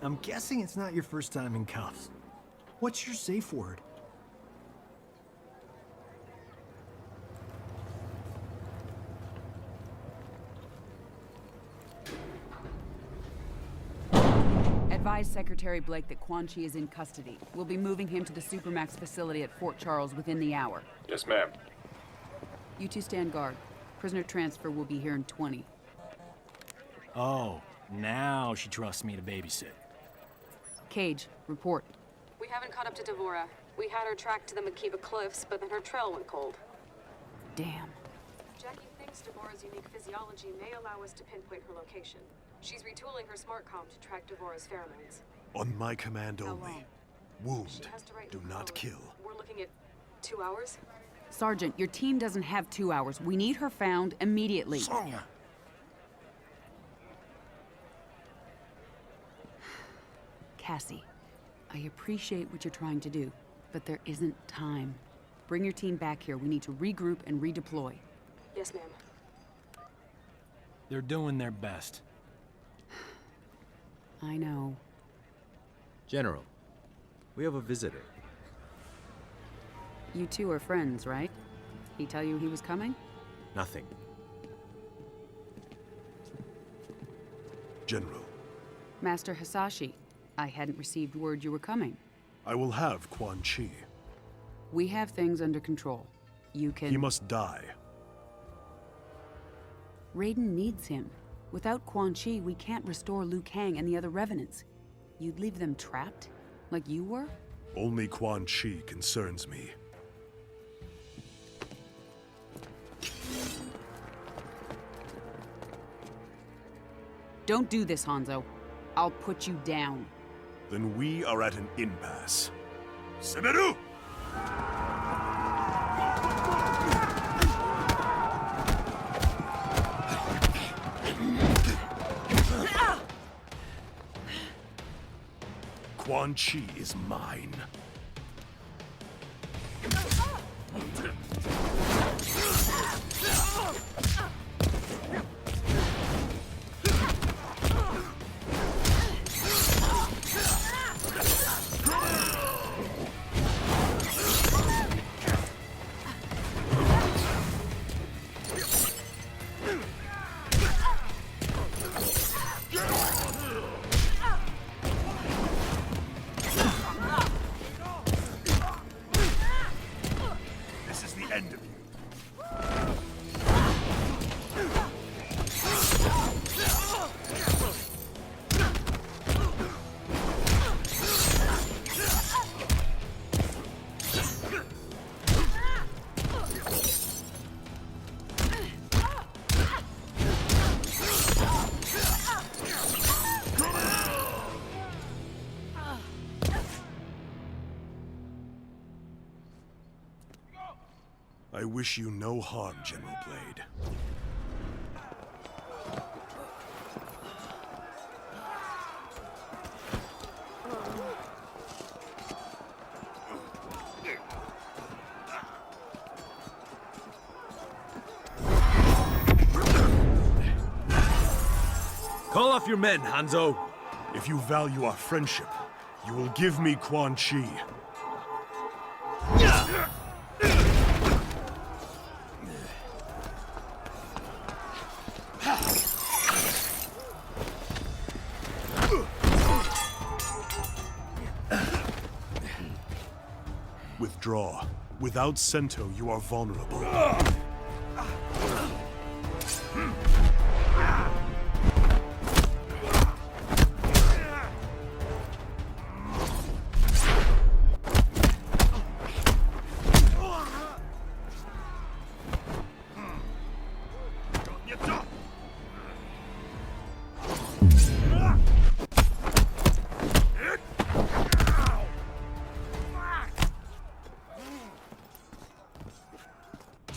I'm guessing it's not your first time in cuffs. What's your safe word? Advise Secretary Blake that Quan Chi is in custody. We'll be moving him to the Supermax facility at Fort Charles within the hour. Yes, ma'am. You two stand guard. Prisoner transfer will be here in 20. Oh, now she trusts me to babysit. Cage, report. We haven't caught up to Devora. We had her tracked to the Makiba Cliffs, but then her trail went cold. Damn. Jackie thinks Devora's unique physiology may allow us to pinpoint her location. She's retooling her smart comm to track Devora's pheromones. On my command How only. long? Wound. She has to write Do in the not code. kill. We're looking at 2 hours? Sergeant, your team doesn't have 2 hours. We need her found immediately. Sonya! Cassie, I appreciate what you're trying to do, but there isn't time. Bring your team back here. We need to regroup and redeploy. Yes, ma'am. They're doing their best. I know. General, we have a visitor. You two are friends, right? He tell you he was coming? Nothing. General, Master Hisashi, I hadn't received word you were coming. I will have Quan Chi. We have things under control. You can... He must die. Raiden needs him. Without Quan Chi, we can't restore Liu Kang and the other revenants. You'd leave them trapped? Like you were? Only Quan Chi concerns me. Don't do this, Hanzo. I'll put you down. Then we are at an impasse. Semeru! Quan Chi is mine. This is the end of you. I wish you no harm, General Blade. Call off your men, Hanzo! If you value our friendship, you will give me Quan Chi. Withdraw. Without Sento, you are vulnerable.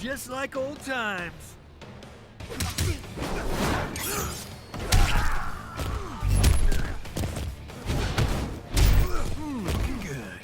Just like old times. Looking good.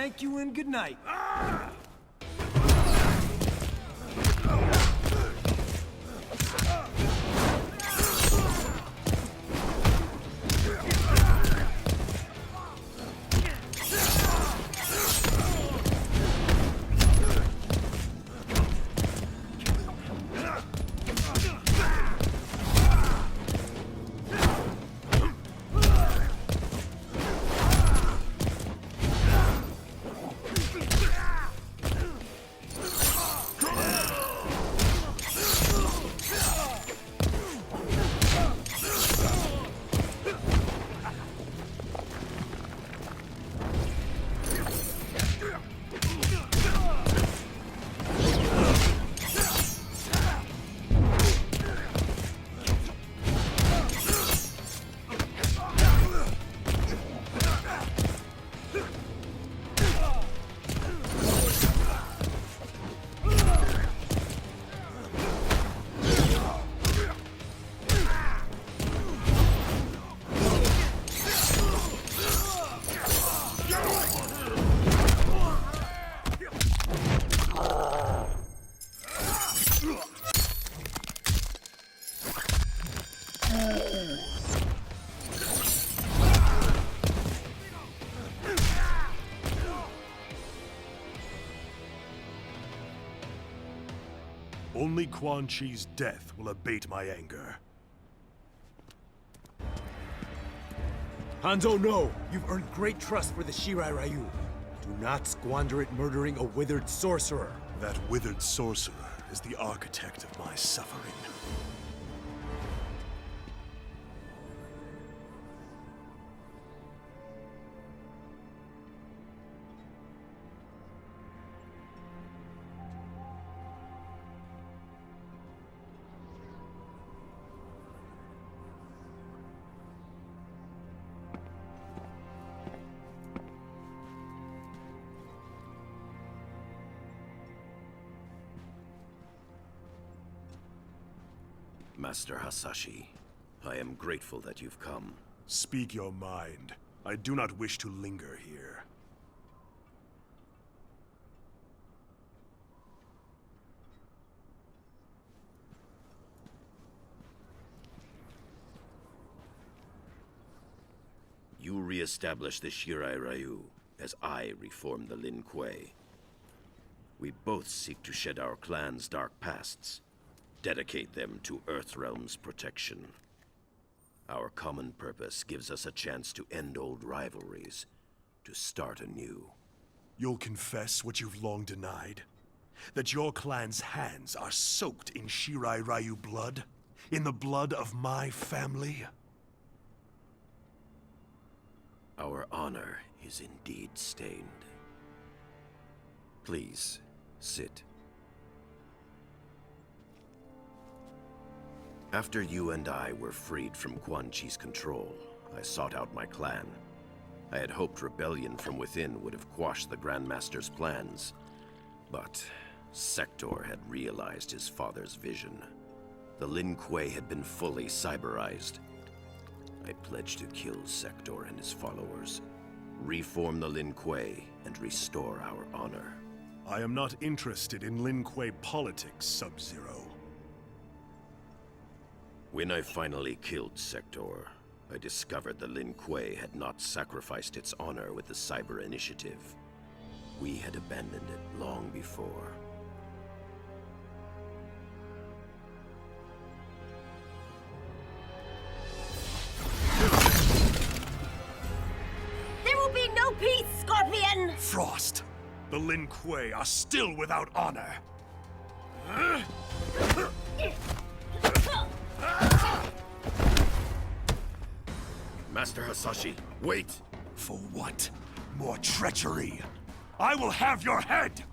Thank you and good night. Only Quan Chi's death will abate my anger. Hanzo, no! You've earned great trust for the Shirai Ryu. Do not squander it murdering a withered sorcerer. That withered sorcerer is the architect of my suffering. Master Hasashi, I am grateful that you've come. Speak your mind. I do not wish to linger here. You re-establish the Shirai Ryu, as I reform the Lin Kuei. We both seek to shed our clan's dark pasts, dedicate them to Earthrealm's protection. Our common purpose gives us a chance to end old rivalries, to start anew. You'll confess what you've long denied? That your clan's hands are soaked in Shirai Ryu blood? In the blood of my family? Our honor is indeed stained. Please, sit. After you and I were freed from Quan Chi's control, I sought out my clan. I had hoped rebellion from within would have quashed the Grandmaster's plans. But Sector had realized his father's vision. The Lin Kuei had been fully cyberized. I pledged to kill Sector and his followers, reform the Lin Kuei, and restore our honor. I am not interested in Lin Kuei politics, Sub-Zero. When I finally killed Sector, I discovered the Lin Kuei had not sacrificed its honor with the Cyber Initiative. We had abandoned it long before. There will be no peace, Scorpion! Frost! The Lin Kuei are still without honor! Master Hasashi, wait! For what? More treachery! I will have your head!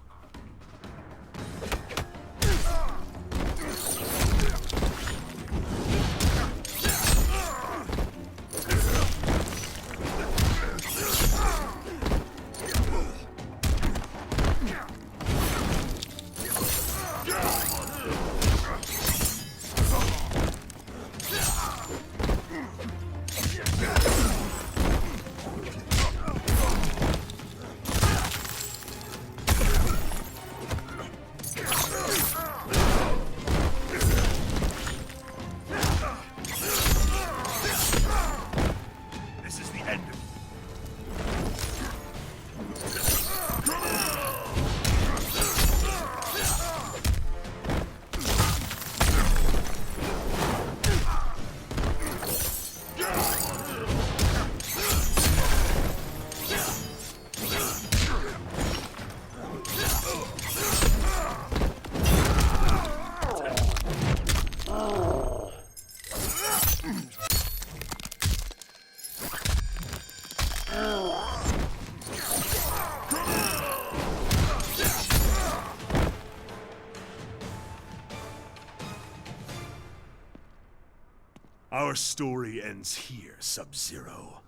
Our story ends here, Sub-Zero.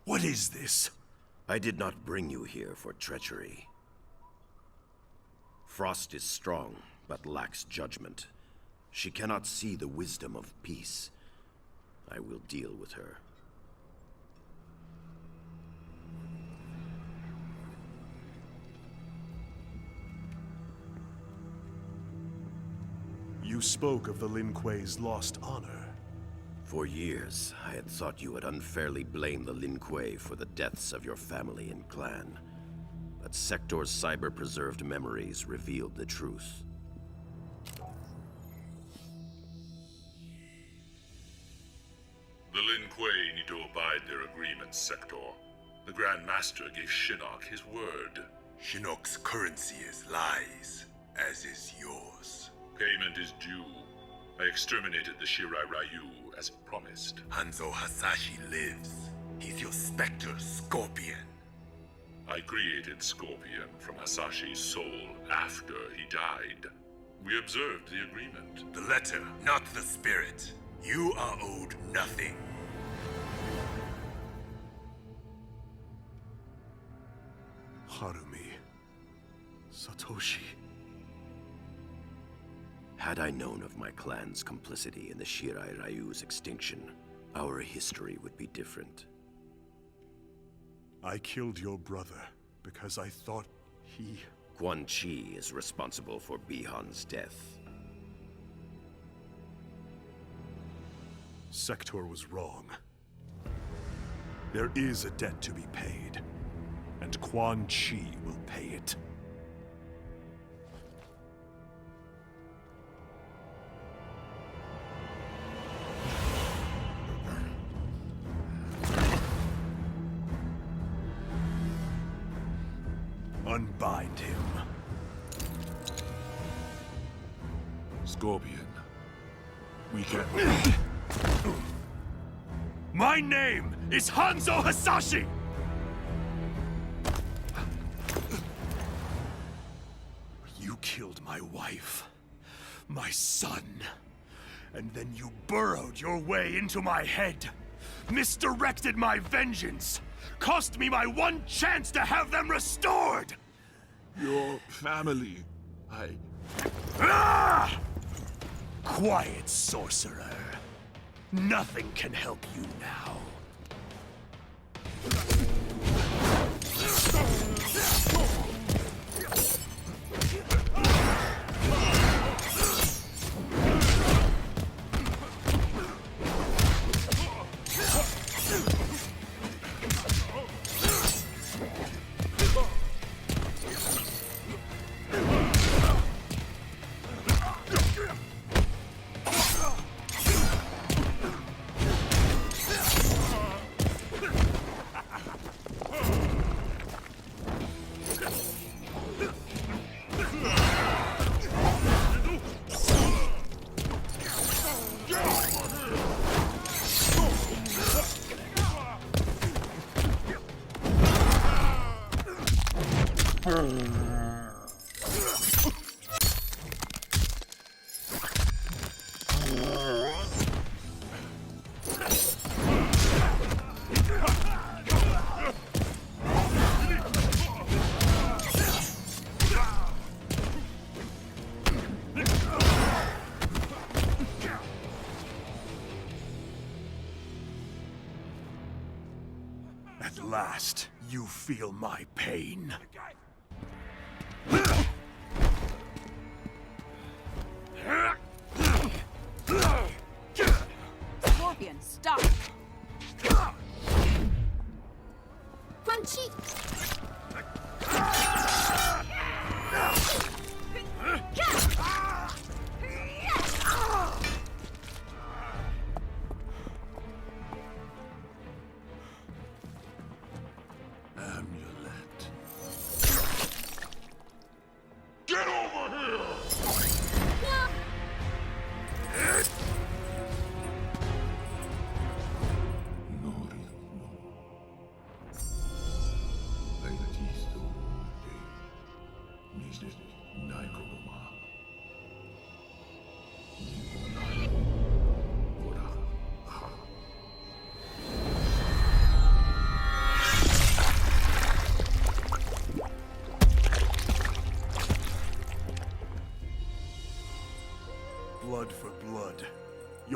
What is this? I did not bring you here for treachery. Frost is strong, but lacks judgment. She cannot see the wisdom of peace. I will deal with her. You spoke of the Lin Kuei's lost honor. For years, I had thought you had unfairly blamed the Lin Kuei for the deaths of your family and clan. But Sector's cyber-preserved memories revealed the truth. The Lin Kuei need to abide their agreements, Sector. The Grand Master gave Shinnok his word. Shinnok's currency is lies, as is yours. Payment is due. I exterminated the Shirai Ryu as promised. Hanzo Hasashi lives. He's your Spectre Scorpion. I created Scorpion from Hasashi's soul after he died. We observed the agreement. The letter, not the spirit. You are owed nothing. Harumi. Satoshi. Had I known of my clan's complicity in the Shirai Ryu's extinction, our history would be different. I killed your brother because I thought he... Quan Chi is responsible for Bihan's death. Sector was wrong. There is a debt to be paid, and Quan Chi will pay it. Unbind him. Scorpion, we can... My name is Hanzo Hasashi! You killed my wife, my son, and then you burrowed your way into my head, misdirected my vengeance, cost me my one chance to have them restored! Your family, Ah! Quiet, sorcerer. Nothing can help you now. At last, you feel my pain. Scorpion, stop! Quan Chi! amulet. Get over here!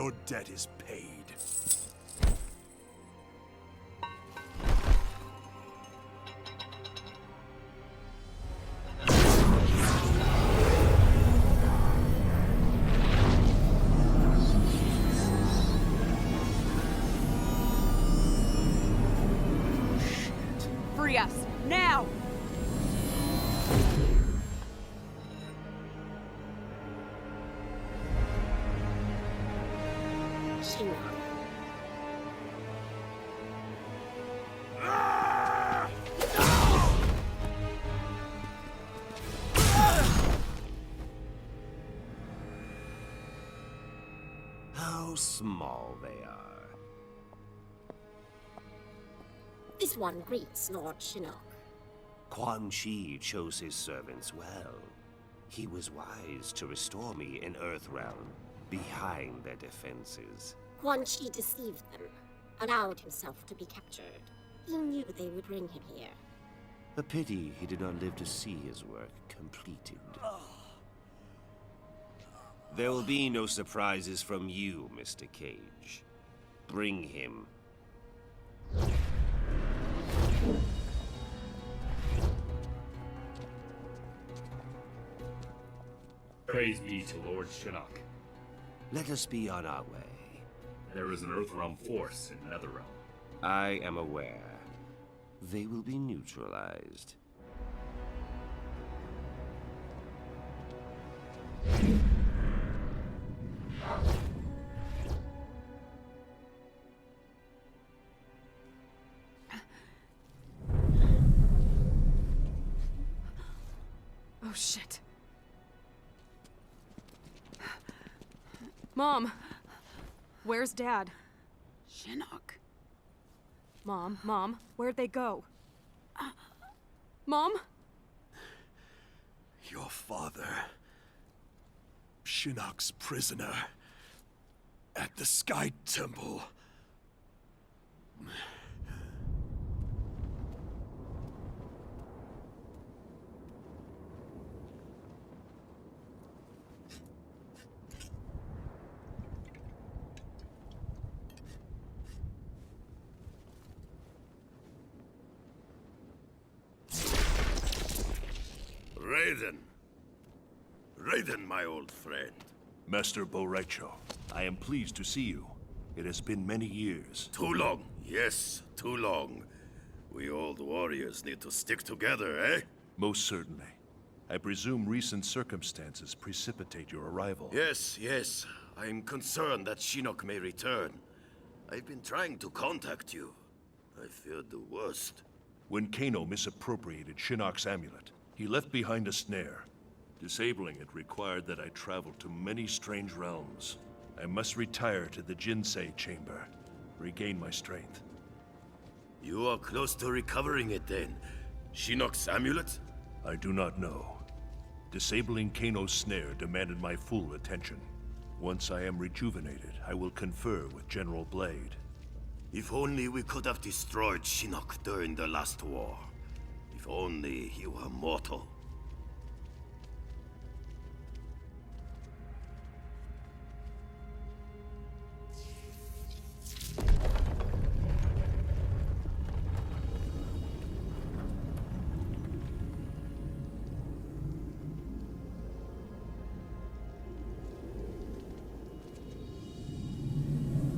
Your debt is paid. Free us, now! Shinnok. How small they are. This one greets Lord Shinnok. Quan Chi chose his servants well. He was wise to restore me in Earthrealm, behind their defenses. Quan Chi deceived them, allowed himself to be captured. He knew they would bring him here. A pity he did not live to see his work completed. There will be no surprises from you, Mr. Cage. Bring him. Praise be to Lord Shinnok. Let us be on our way. There is an Earthrealm force in Netherrealm. I am aware. They will be neutralized. Oh, shit. Mom! Where's Dad? Shinnok. Mom, where'd they go? Mom? Your father. Shinnok's prisoner. At the Sky Temple. Raiden, my old friend. Master Boraicho, I am pleased to see you. It has been many years. Too long. Yes, too long. We old warriors need to stick together, eh? Most certainly. I presume recent circumstances precipitate your arrival. Yes. I'm concerned that Shinnok may return. I've been trying to contact you. I feared the worst. When Kano misappropriated Shinnok's amulet, he left behind a snare. Disabling it required that I travel to many strange realms. I must retire to the Jinsei chamber, regain my strength. You are close to recovering it then. Shinnok's amulet? I do not know. Disabling Kano's snare demanded my full attention. Once I am rejuvenated, I will confer with General Blade. If only we could have destroyed Shinnok during the last war. If only he were mortal.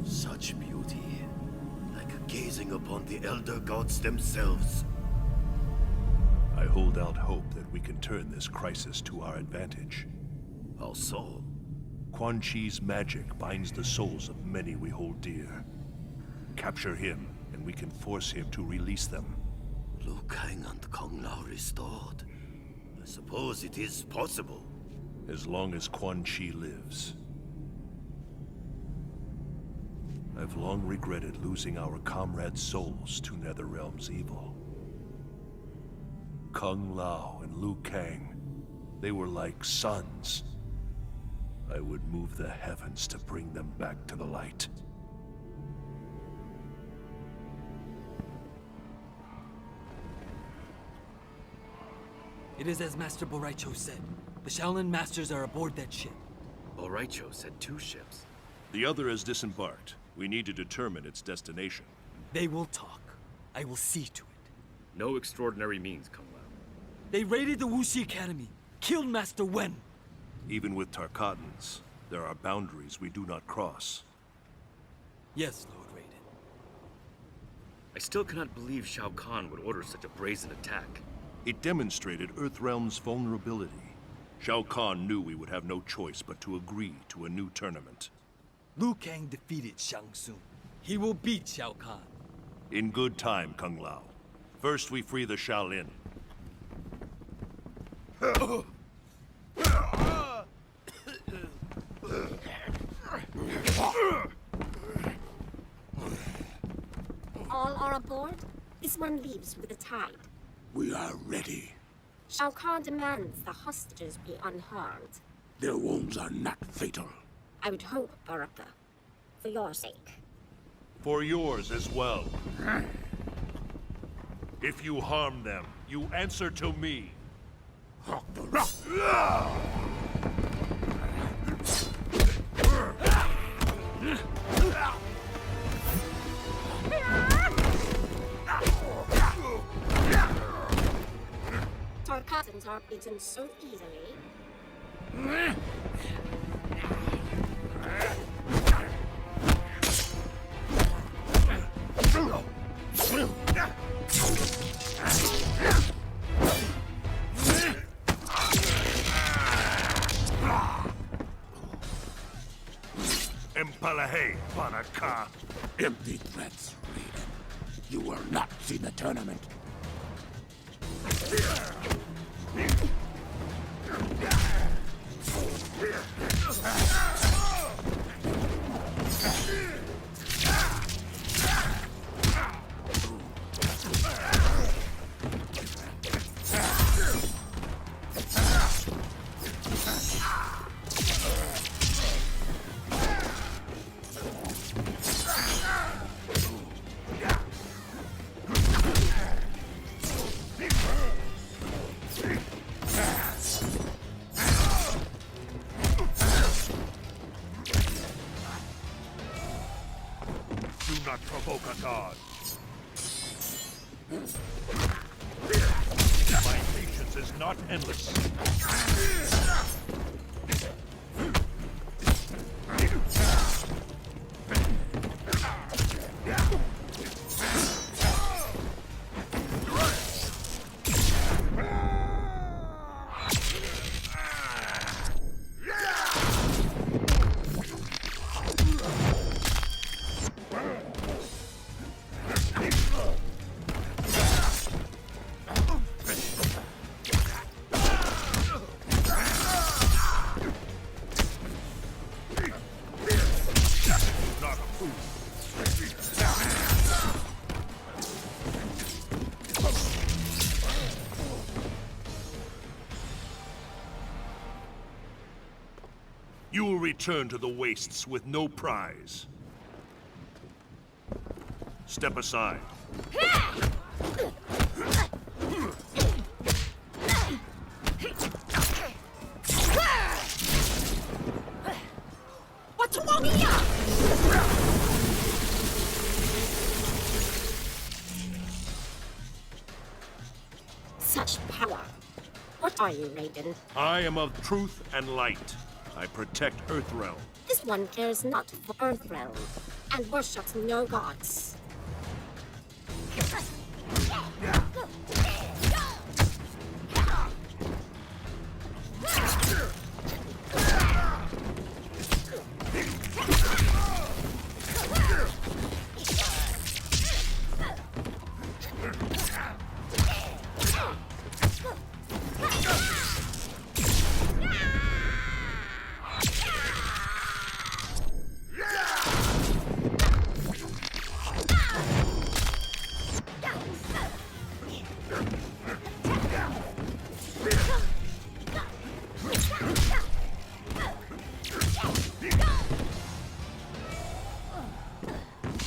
Such beauty, like gazing upon the Elder Gods themselves. I hold out hope that we can turn this crisis to our advantage. How so? Quan Chi's magic binds the souls of many we hold dear. Capture him, and we can force him to release them. Liu Kang and Kung Lao restored. I suppose it is possible. As long as Quan Chi lives. I've long regretted losing our comrades' souls to Netherrealm's evil. Kung Lao and Liu Kang, they were like sons. I would move the heavens to bring them back to the light. It is as Master Boraicho said. The Shaolin Masters are aboard that ship. Boraicho said 2 ships. The other has disembarked. We need to determine its destination. They will talk. I will see to it. No extraordinary means, Kung Lao. They raided the Wuxi Academy, killed Master Wen. Even with Tarkatans, there are boundaries we do not cross. Yes, Lord Raiden. I still cannot believe Shao Kahn would order such a brazen attack. It demonstrated Earthrealm's vulnerability. Shao Kahn knew we would have no choice but to agree to a new tournament. Liu Kang defeated Shang Tsung. He will beat Shao Kahn. In good time, Kung Lao. First we free the Shaolin. All are aboard? This one leaves with the tide. We are ready. Shao Kahn demands the hostages be unharmed. Their wounds are not fatal. I would hope, Baraka. For your sake. For yours as well. If you harm them, you answer to me. Tarkatans aren't beaten so easily. Empalahe, Banaka. Empty threats, Raiden. You will not see the tournament. Do not provoke a god. My patience is not endless. You will return to the wastes with no prize. Step aside. What's wrong here? Such power. What are you, Raiden? I am of truth and light. I protect Earthrealm. This one cares not for Earthrealm, and worships no gods.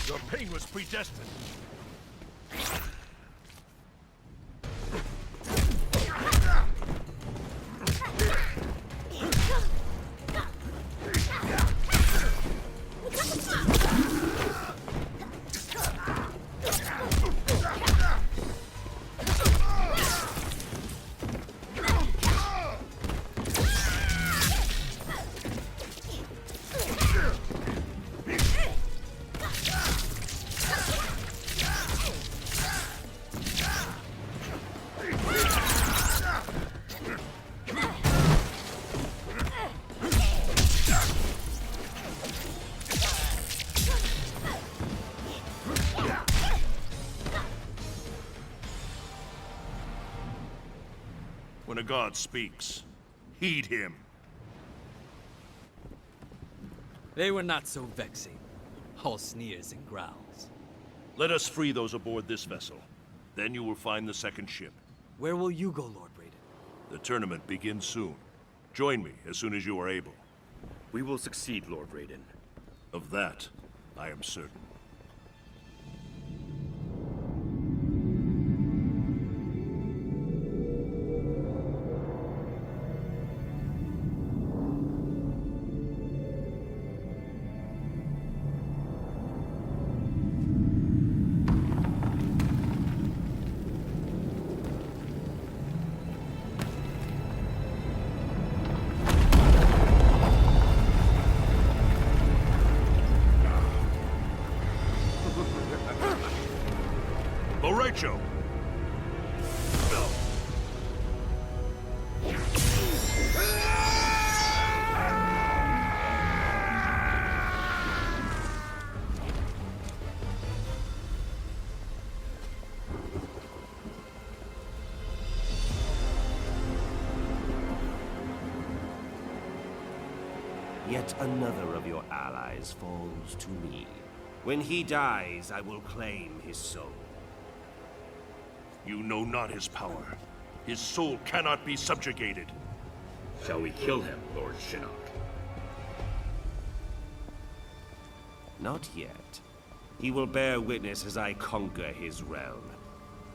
Your pain was predestined. When a god speaks, heed him. They were not so vexing. All sneers and growls. Let us free those aboard this vessel. Then you will find the second ship. Where will you go, Lord Raiden? The tournament begins soon. Join me as soon as you are able. We will succeed, Lord Raiden. Of that, I am certain. Rachel! Yet another of your allies falls to me. When he dies, I will claim his soul. You know not his power. His soul cannot be subjugated. Shall we kill him, Lord Shinnok? Not yet. He will bear witness as I conquer his realm.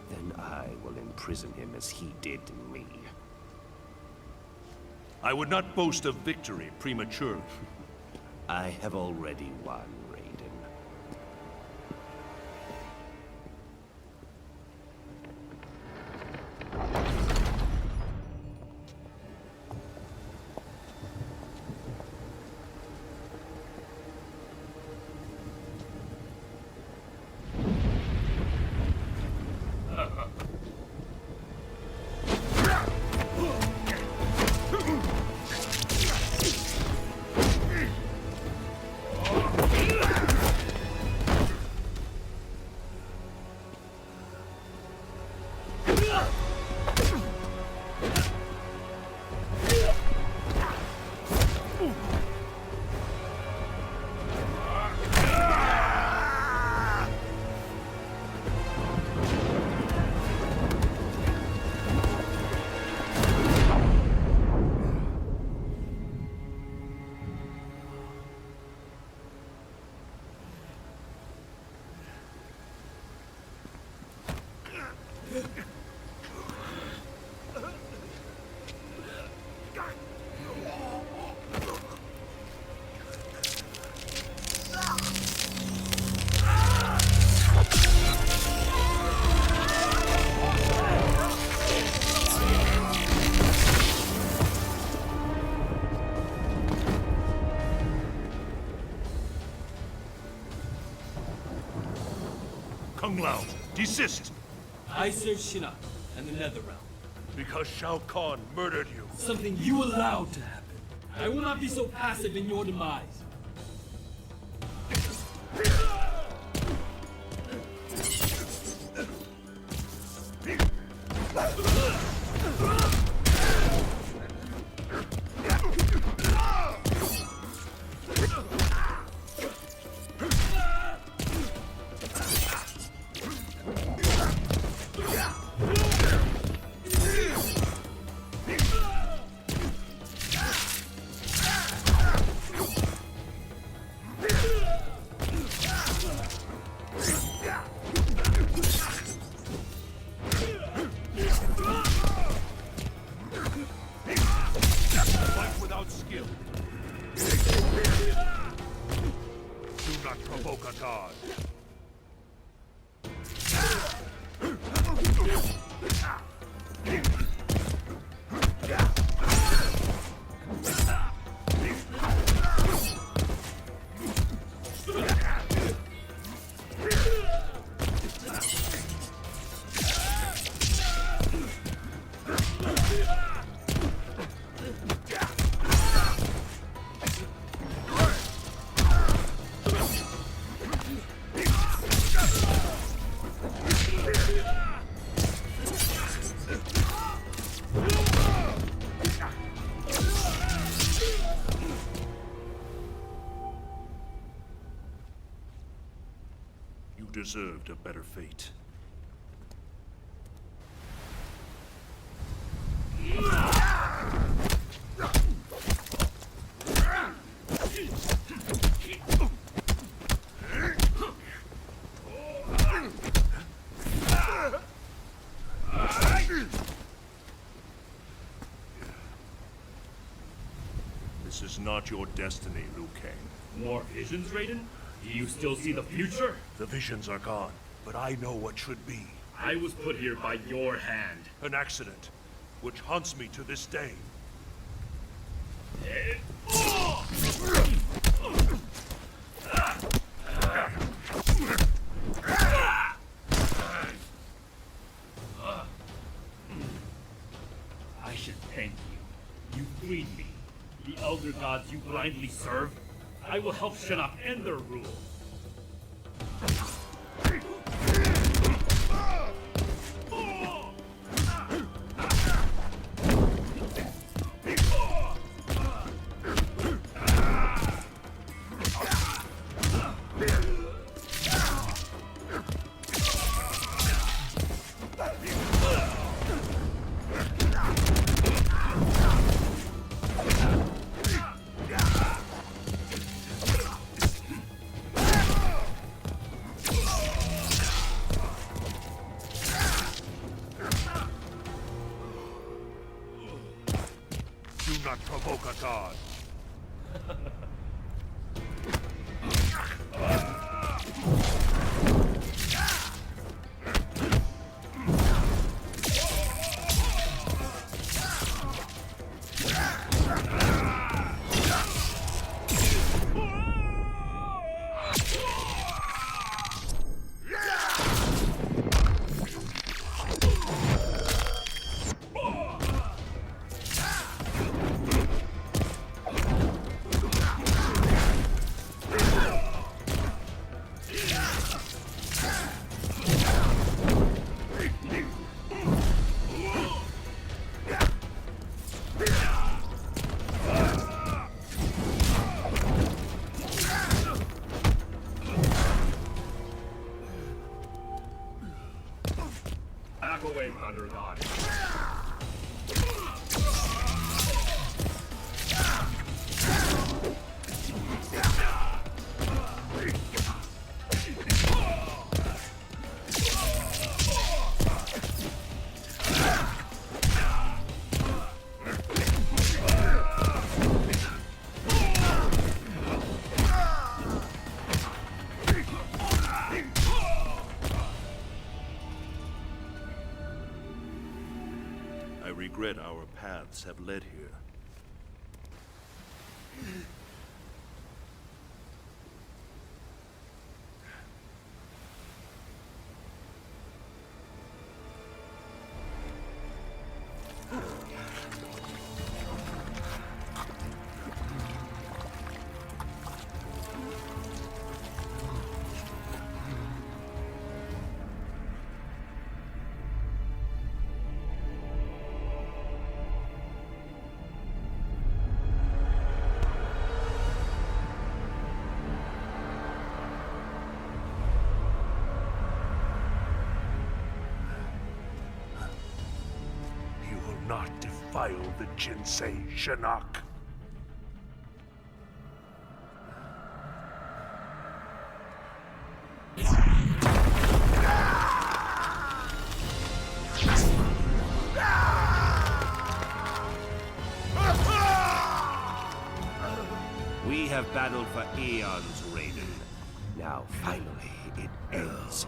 Then I will imprison him as he did me. I would not boast of victory prematurely. I have already won, Raiden. Kung Lao, desist! I serve Shinnok and the Netherrealm. Because Shao Kahn murdered you. Something you allowed to happen. I will not be so passive in your demise. deserved a better fate. This is not your destiny, Liu Kang. More visions, Raiden? Do you still see the future? The visions are gone, but I know what should be. I was put here by your hand. An accident, which haunts me to this day. I should thank you. You freed me. The Elder Gods you blindly serve. I will help Shinnok end their rule. Do not provoke a god. Back away, Thunder God. I regret our paths have led here. You will not defile the Jinsei, Shinnok. We have battled for eons, Raiden. Now, finally, it ends.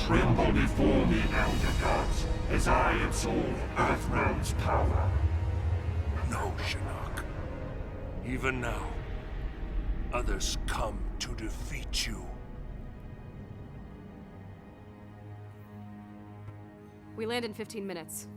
Tremble before me, Elder Gods, as I absorb Earthrealm's power. No, Shinnok. Even now, others come to defeat you. We land in 15 minutes.